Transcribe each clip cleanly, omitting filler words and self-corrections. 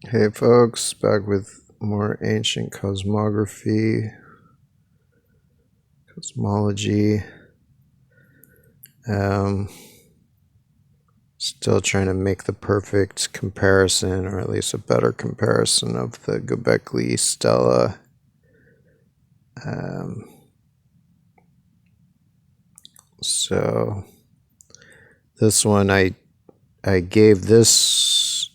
Hey folks, back with more ancient cosmography, cosmology. Um, Still trying to make the perfect comparison, or at least a better comparison, of the Göbekli Stela. Um, so this one, I gave this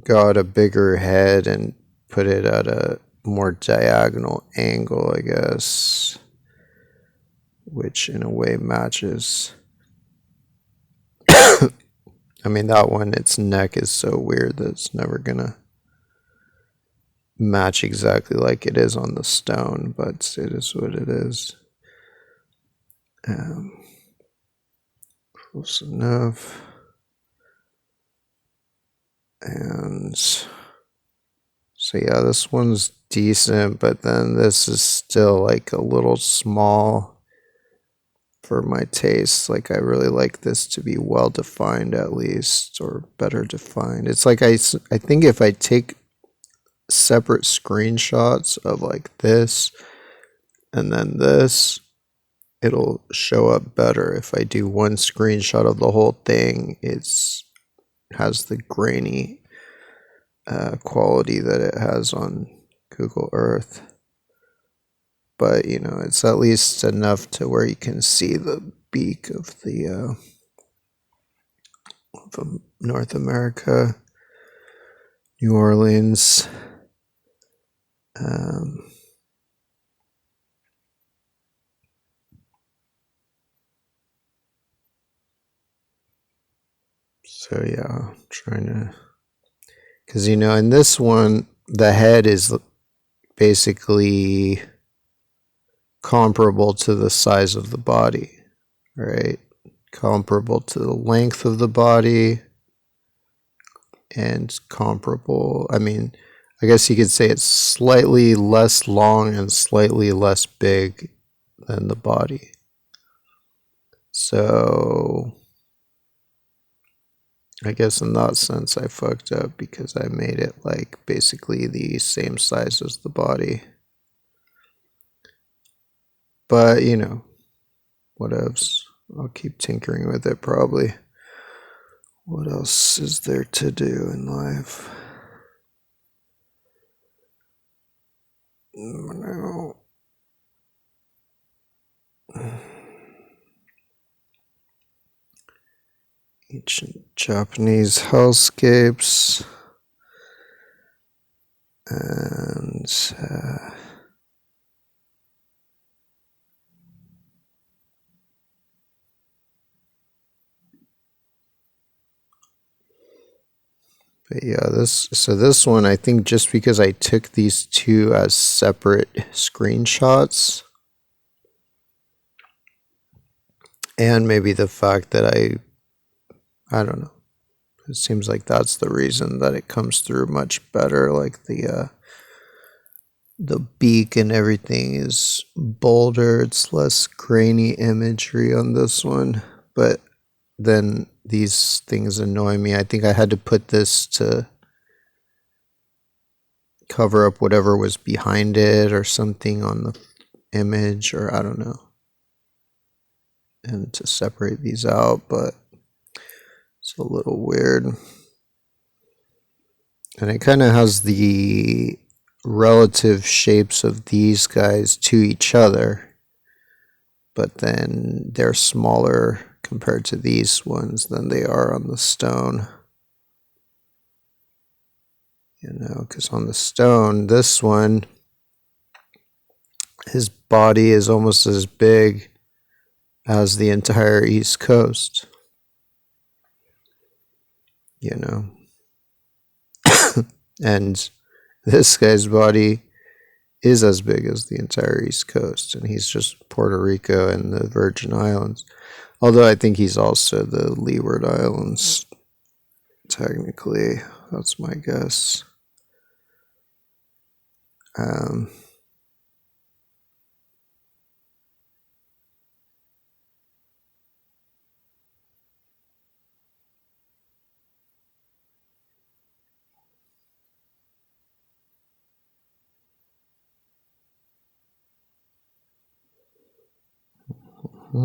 god a bigger head and put it at a more diagonal angle, I guess, which in a way matches. I mean, that one, its neck is so weird that it's never gonna match exactly like it is on the stone, but it is what it is. Um, Close enough. And so, yeah, this one's decent, but then this is still like a little small for my taste. Like, I really like this to be well defined, at least, or better defined. It's like I think if I take separate screenshots of like this and then this, it'll show up better. If I do one screenshot of the whole thing, it's has the grainy quality that it has on Google Earth. But you know, it's at least enough to where you can see the beak of the of North America, New Orleans. Um, so yeah, trying to, because you know, in this one, the head is basically comparable to the size of the body, right? Comparable to the length of the body, and comparable, I mean, I guess you could say it's slightly less long and slightly less big than the body. So I guess in that sense I fucked up because I made it like basically the same size as the body. But you know, whatevs. I'll keep tinkering with it probably. What else is there to do in life? No. Ancient Japanese hellscapes. And but yeah, this one, I think just because I took these two as separate screenshots, and maybe the fact that I don't know, it seems like that's the reason that it comes through much better. Like the beak and everything is bolder. It's less grainy imagery on this one, but then these things annoy me. I think I had to put this to cover up whatever was behind it or something on the image, or I don't know, and to separate these out, but it's a little weird. And it kind of has the relative shapes of these guys to each other, but then they're smaller compared to these ones than they are on the stone. You know, because on the stone, this one, his body is almost as big as the entire East Coast. You know, and this guy's body is as big as the entire East Coast, and he's just Puerto Rico and the Virgin Islands. Although I think he's also the Leeward Islands, technically. That's my guess. Um, Yeah,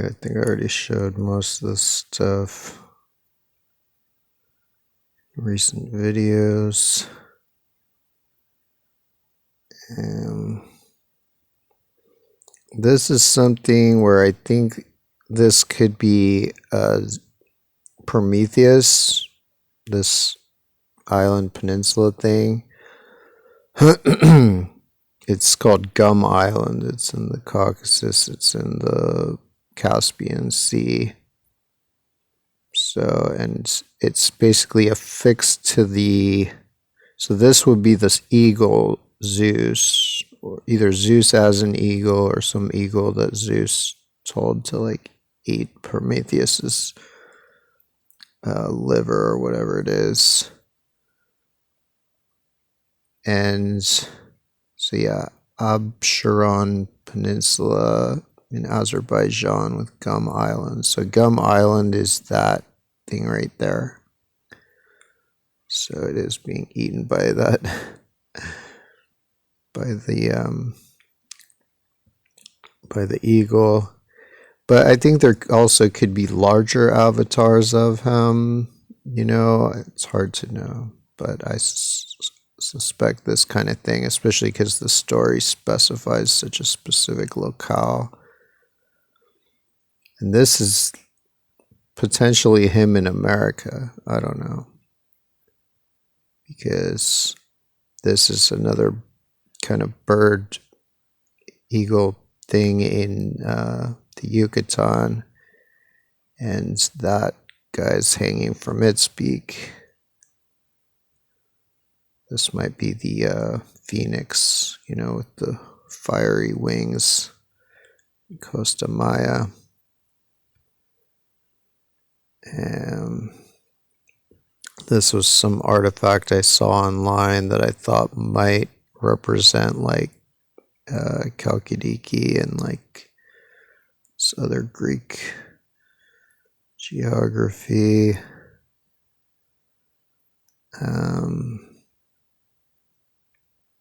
I think I already showed most of this stuff. Recent videos. This is something where I think this could be Prometheus, this island peninsula thing. It's called Gum Island. It's in the Caucasus. It's in the Caspian Sea. So, and it's basically affixed to the. So this would be this eagle Zeus, or either Zeus as an eagle or some eagle that Zeus told to like eat Prometheus's liver or whatever it is. And so yeah, Absheron Peninsula in Azerbaijan with Gum Island. So Gum Island is that thing right there. So it is being eaten by that, by the eagle. But I think there also could be larger avatars of him. You know, it's hard to know, but I suspect this kind of thing, especially because the story specifies such a specific locale. And this is potentially him in America. I don't know. Because this is another kind of bird eagle thing in the Yucatan. And that guy's hanging from its beak. This might be the phoenix, you know, with the fiery wings. Costa Maya. And this was some artifact I saw online that I thought might represent like Chalkidiki and like this other Greek geography.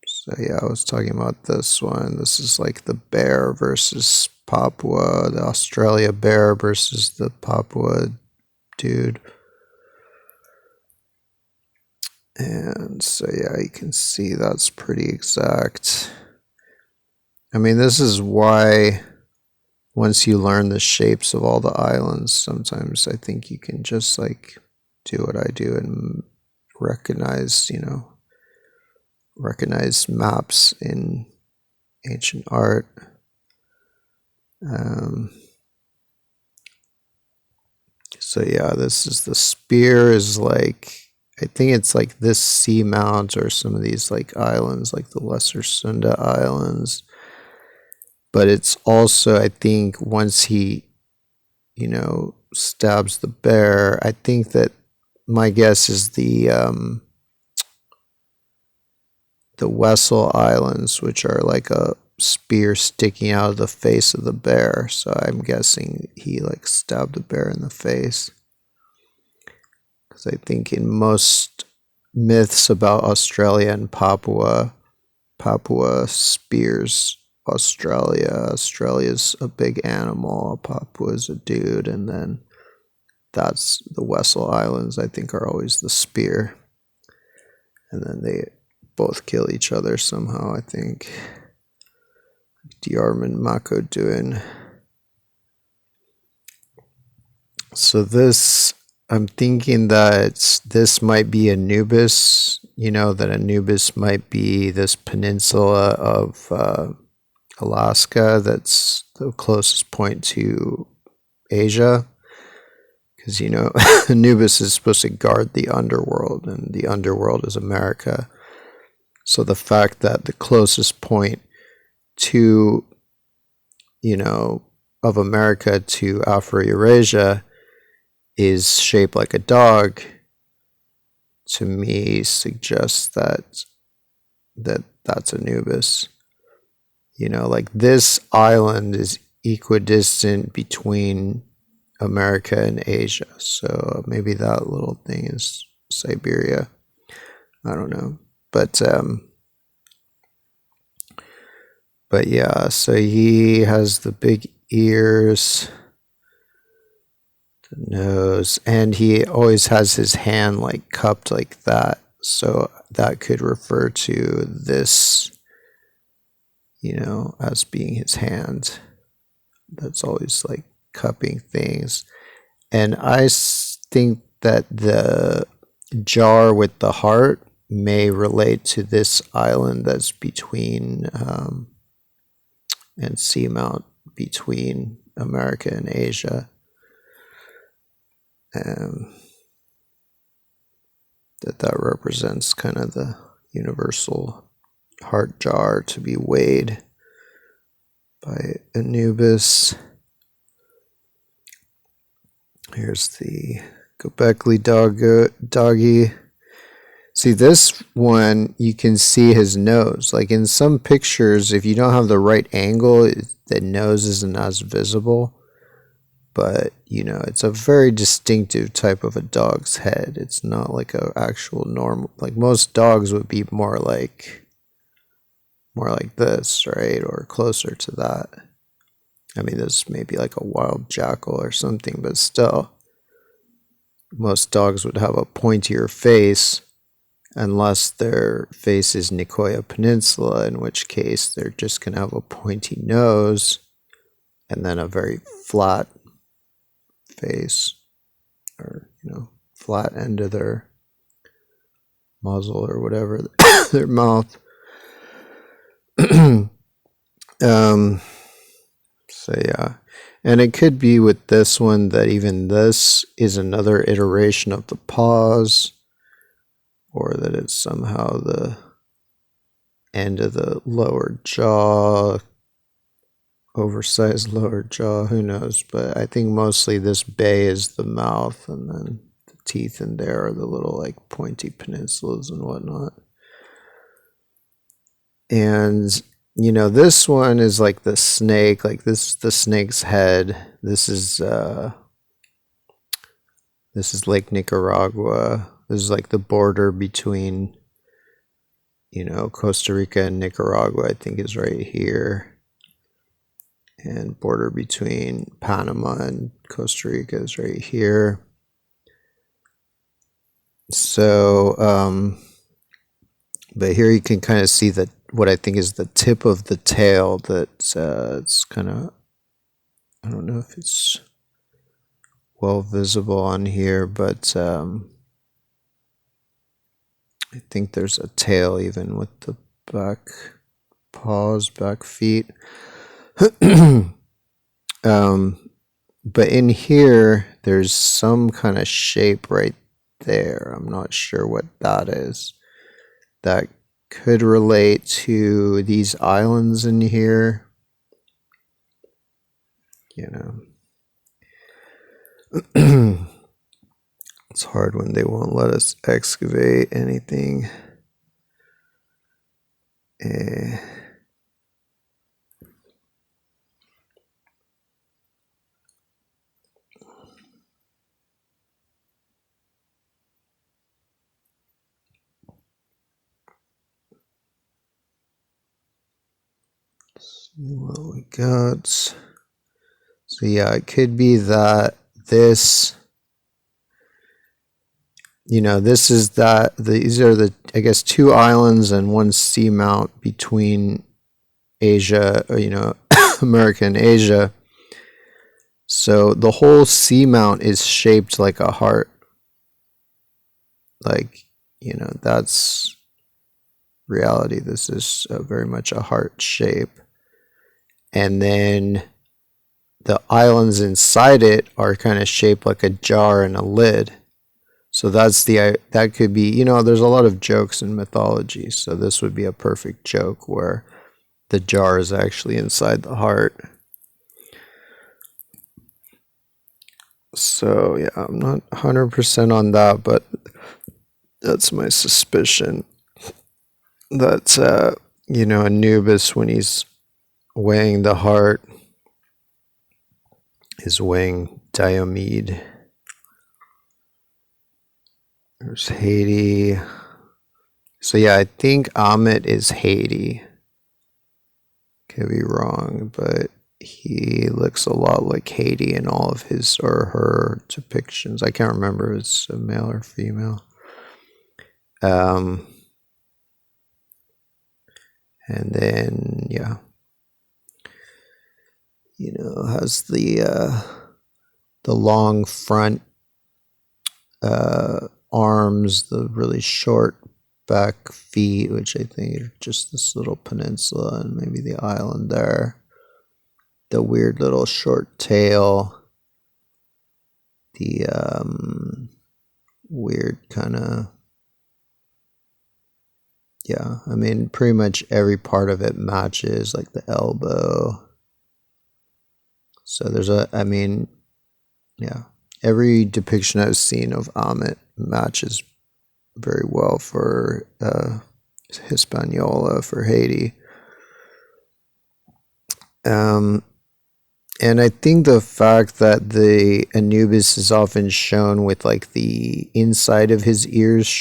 So yeah, I was talking about this one. This is like the bear versus Papua, the Australia bear versus the Papua dude. And so yeah, you can see that's pretty exact. I mean, this is why once you learn the shapes of all the islands, sometimes I think you can just like do what I do and recognize, you know, recognize maps in ancient art. So yeah, this is the spear is like, I think it's like this seamount or some of these like islands, like the Lesser Sunda Islands. But it's also, I think, once he, you know, stabs the bear, I think that my guess is the Wessel Islands, which are like a spear sticking out of the face of the bear. So I'm guessing he like stabbed the bear in the face. Because I think in most myths about Australia and Papua spears Australia. Australia's a big animal, Papua's a dude, and then that's the Wessel Islands, I think, are always the spear. And then they both kill each other somehow, I think. Diarman Mako doing. So this, I'm thinking that this might be Anubis, you know, that Anubis might be this peninsula of Alaska that's the closest point to Asia. Because, you know, Anubis is supposed to guard the underworld, and the underworld is America. So the fact that the closest point to, you know, of America to Afro-Eurasia is shaped like a dog, to me suggests that that that's Anubis. You know, like this island is equidistant between America and Asia. So maybe that little thing is Siberia. I don't know. But yeah, so he has the big ears, the nose, and he always has his hand like cupped like that. So that could refer to this, you know, as being his hand. That's always like cupping things. And I think that the jar with the heart may relate to this island that's between and seamount between America and Asia. That represents kind of the universal heart jar to be weighed by Anubis. Here's the Göbekli doggy. See, this one, you can see his nose. Like in some pictures, if you don't have the right angle, the nose isn't as visible. But, you know, it's a very distinctive type of a dog's head. It's not like an actual normal, like most dogs would be more like this, right? Or closer to that. I mean, this may be like a wild jackal or something, but still, most dogs would have a pointier face unless their face is Nicoya Peninsula, in which case they're just going to have a pointy nose and then a very flat face, or, you know, flat end of their muzzle or whatever, their mouth. So yeah, and it could be with this one that even this is another iteration of the paws, or that it's somehow the end of the lower jaw, oversized lower jaw, who knows. But I think mostly this bay is the mouth, and then the teeth in there are the little like pointy peninsulas and whatnot. And you know, this one is like the snake, like this is the snake's head. This is Lake Nicaragua. This is like the border between, you know, Costa Rica and Nicaragua, I think is right here. And border between Panama and Costa Rica is right here. So, but here you can kind of see that what I think is the tip of the tail. That it's kind of, I don't know if it's well visible on here, but I think there's a tail even with the back paws, back feet. But in here, there's some kind of shape right there. I'm not sure what that is. That could relate to these islands in here. You know. It's hard when they won't let us excavate anything. See what we got. So yeah, it could be that this, you know, this is that, these are the, I guess, two islands and one seamount between Asia, or, you know, America and Asia. So the whole seamount is shaped like a heart. Like, you know, that's reality. This is very much a heart shape. And then the islands inside it are kind of shaped like a jar and a lid. So that's that could be, you know, there's a lot of jokes in mythology. So this would be a perfect joke where the jar is actually inside the heart. So yeah, I'm not 100% on that, but that's my suspicion. That's Anubis, when he's weighing the heart, is weighing Diomed. There's Haiti. So yeah, I think Amit is Haiti. Could be wrong, but he looks a lot like Haiti in all of his or her depictions. I can't remember if it's a male or female. And then has the long front arms, the really short back feet, which I think are just this little peninsula and maybe the island there. The weird little short tail. The weird kind of, I mean, pretty much every part of it matches, like the elbow. So there's every depiction I've seen of Amit matches very well for Hispaniola, for Haiti. And I think the fact that the Anubis is often shown with like the inside of his ears